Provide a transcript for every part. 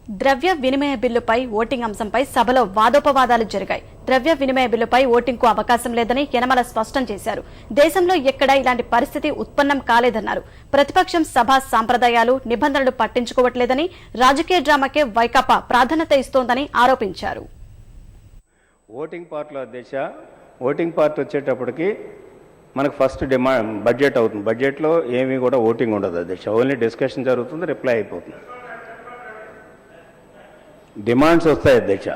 ద్రవ్య వినిమయ బిల్లుపై ఓటింగ్ అంశంపై సభలో వాదోపవాదాలు జరిగాయి. ద్రవ్య వినిమయ బిల్లుపై ఓటింగ్కు అవకాశం లేదని యనమల స్పష్టం చేశారు. దేశంలో ఎక్కడా ఇలాంటి పరిస్థితి ఉత్పన్నం కాలేదన్నారు. ప్రతిపక్షం సభా సాంప్రదాయాలు, నిబంధనలు పట్టించుకోవట్లేదని, రాజకీయ డ్రామాకే వైకాపా ప్రాధాన్యత ఇస్తోందని ఆరోపించారు. ఓటింగ్ పార్ట్లో అధ్యక్ష, ఓటింగ్ పార్ట్ వచ్చేటప్పటికి మనకు ఫస్ట్ డిమాండ్ బడ్జెట్ అవుతుంది. బడ్జెట్లో ఏమీ కూడా ఓటింగ్ ఉండదు అధ్యక్ష, ఓన్లీ డిస్కషన్ జరుగుతుంది, రిప్లై అయిపోతుంది. డిమాండ్స్ వస్తాయి అధ్యక్ష.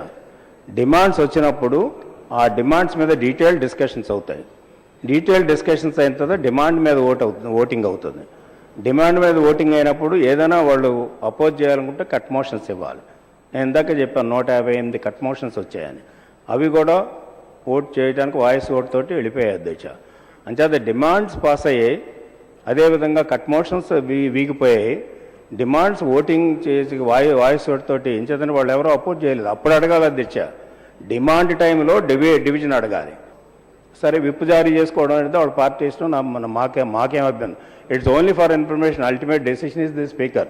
డిమాండ్స్ వచ్చినప్పుడు ఆ డిమాండ్స్ మీద డీటెయిల్ డిస్కషన్స్ అవుతాయి. డీటెయిల్ డిస్కషన్స్ అయిన తర్వాత డిమాండ్ మీద ఓటింగ్ అవుతుంది. డిమాండ్ మీద ఓటింగ్ అయినప్పుడు ఏదైనా వాళ్ళు అపోజ్ చేయాలనుకుంటే కట్ మోషన్స్ ఇవ్వాలి. నేను ఇందాక చెప్పాను 158 కట్ మోషన్స్ వచ్చాయని. అవి కూడా ఓట్ చేయడానికి వాయిస్ ఓట్ తోటి వెళ్ళిపోయాయి అధ్యక్ష. అంచేత డిమాండ్స్ పాస్ అయ్యాయి, అదేవిధంగా కట్ మోషన్స్ వీగిపోయాయి. డిమాండ్స్ ఓటింగ్ చేసి వాయిస్ ఓట్ తోటి ఎంచేతని వాళ్ళు ఎవరో అపోజ్ చేయలేదు. అప్పుడు అడగాలి అధ్యక్ష, డిమాండ్ టైంలో డివిజన్ అడగాలి. సరే విప్ జారీ చేసుకోవడం అనేది వాళ్ళ పార్టీ ఇష్టం, మాకేం అభ్యంతరం. It's only for information, ultimate decision is the speaker.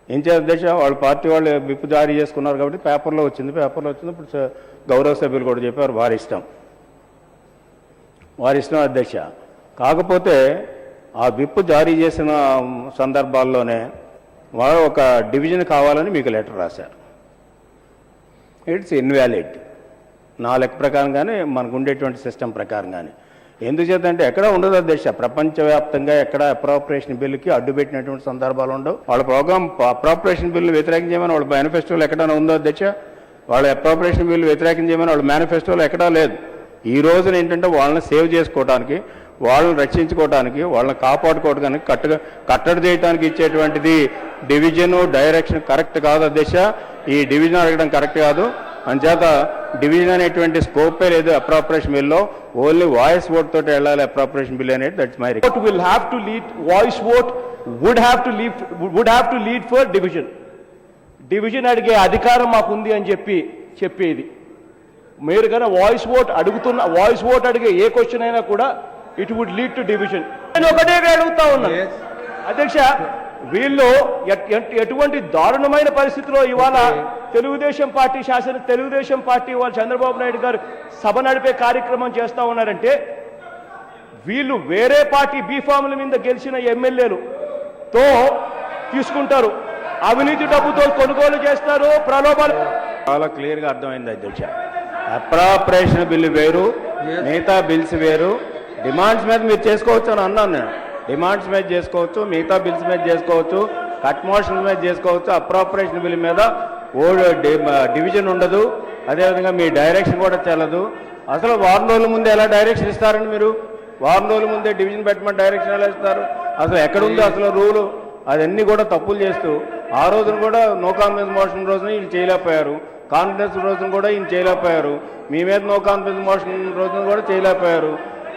ఏం చేయాలి అధ్యక్ష, వాళ్ళ పార్టీ వాళ్ళు విప్ జారీ చేసుకున్నారు కాబట్టి పేపర్లో వచ్చింది. ఇప్పుడు గౌరవ సభ్యులు కూడా చెప్పారు వారి ఇష్టం అధ్యక్ష. కాకపోతే ఆ విప్ జారీ చేసిన సందర్భాల్లోనే వారు ఒక డివిజన్ కావాలని మీకు లెటర్ రాశారు. ఇట్స్ ఇన్వాలిడ్ నా లెక్క ప్రకారం కానీ, మనకు ఉండేటువంటి సిస్టమ్ ప్రకారం కానీ. ఎందుచేతంటే ఎక్కడ ఉండదు అధ్యక్ష, ప్రపంచవ్యాప్తంగా ఎక్కడ అప్రాప్రియేషన్ బిల్లుకి అడ్డుపెట్టినటువంటి సందర్భాలు ఉండవు. వాళ్ళ ప్రోగ్రామ్ అప్రాప్రియేషన్ బిల్లు వ్యతిరేకం చేయమని వాళ్ళ మేనిఫెస్టోలో ఎక్కడైనా ఉందో అధ్యక్ష? వాళ్ళ అప్రాప్రియేషన్ బిల్లు వ్యతిరేకం చేయమని వాళ్ళ మేనిఫెస్టోలో ఎక్కడా లేదు. ఈ రోజున ఏంటంటే వాళ్ళని సేవ్ చేసుకోవడానికి, వాళ్ళని రక్షించుకోవడానికి, వాళ్ళని కాపాడుకోవడానికి, కట్టడి చేయడానికి ఇచ్చేటువంటిది డివిజన్ డైరెక్షన్ కరెక్ట్ కాదు అధ్యక్ష. ఈ డివిజన్ అడగడం కరెక్ట్ కాదు. అంచేత డివిజన్ అనేటువంటి స్కోపే లేదు అప్రాప్రియేషన్ బిల్లో. ఓన్లీ వాయిస్ ఓట్ తోటి వెళ్ళాలి అప్రాప్రియేషన్ బిల్ అనేది. That's my request. Will have to lead, voice vote would have to lead for division అడిగే అధికారం మాకుంది అని చెప్పేది. మీరు కన్నా వాయిస్ ఓట్ అడిగే ఏ క్వశ్చన్ అయినా కూడా it would lead to division. నేను ఒకటే అడుగుతా ఉన్నా అధ్యక్ష, వీళ్ళు ఎటువంటి దారుణమైన పరిస్థితిలో ఇవాళ తెలుగుదేశం పార్టీ వాళ్ళు చంద్రబాబు నాయుడు గారు సభ నడిపే కార్యక్రమం చేస్తూ ఉన్నారంటే, వీళ్ళు వేరే పార్టీ బీఫామ్ల మీద గెలిచిన ఎమ్మెల్యేలుతో తీసుకుంటారు, అవినీతి డబ్బుతో కొనుగోలు చేస్తారు, ప్రలోభాలు. చాలా క్లియర్గా అర్థమైంది అధ్యక్ష. అప్రాప్రియేషన్ బిల్లు వేరు, మిగతా బిల్స్ వేరు. డిమాండ్స్ మీద మీరు చేసుకోవచ్చు అని అన్నాను నేను. డిమాండ్స్ మీద చేసుకోవచ్చు, మిగతా బిల్స్ మీద చేసుకోవచ్చు, కట్ మోషన్స్ మీద చేసుకోవచ్చు. అప్రాప్రియేషన్ బిల్ మీద డివిజన్ ఉండదు. అదేవిధంగా మీ డైరెక్షన్ కూడా చెల్లదు. అసలు వారం రోజుల ముందే ఎలా డైరెక్షన్ ఇస్తారండి మీరు? వారం రోజుల ముందే డివిజన్ పెట్టమని డైరెక్షన్ ఎలా ఇస్తారు? అసలు ఎక్కడుందో అసలు రూలు? అదన్నీ కూడా తప్పులు చేస్తూ ఆ రోజున కూడా నో కాన్ఫిడెన్స్ మోషన్ రోజున వీళ్ళు చేయలేకపోయారు, కాన్ఫిడెన్స్ రోజున కూడా ఈయన చేయలేకపోయారు, మీ మీద నో కాన్ఫిడెన్స్ మోషన్ రోజున కూడా చేయలేకపోయారు.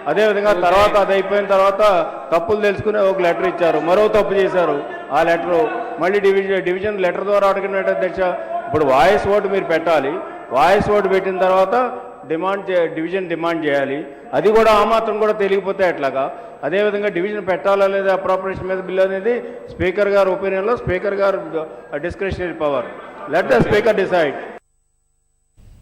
అదేవిధంగా తర్వాత అది అయిపోయిన తర్వాత తప్పులు తెలుసుకుని ఒక లెటర్ ఇచ్చారు, మరో తప్పు చేశారు. ఆ లెటరు మళ్ళీ డివిజన్ లెటర్ ద్వారా అడిగినట్టు అధ్యక్ష. ఇప్పుడు వాయిస్ ఓటు మీరు పెట్టాలి. వాయిస్ ఓటు పెట్టిన తర్వాత డివిజన్ డిమాండ్ చేయాలి. అది కూడా ఆ మాత్రం కూడా తెలియకపోతే ఎట్లాగా? అదేవిధంగా డివిజన్ పెట్టాలా లేదా అప్రాప్రియేషన్ మీద బిల్ అనేది స్పీకర్ గారు ఒపీనియన్లో, స్పీకర్ గారు discretionary power. Let the speaker decide.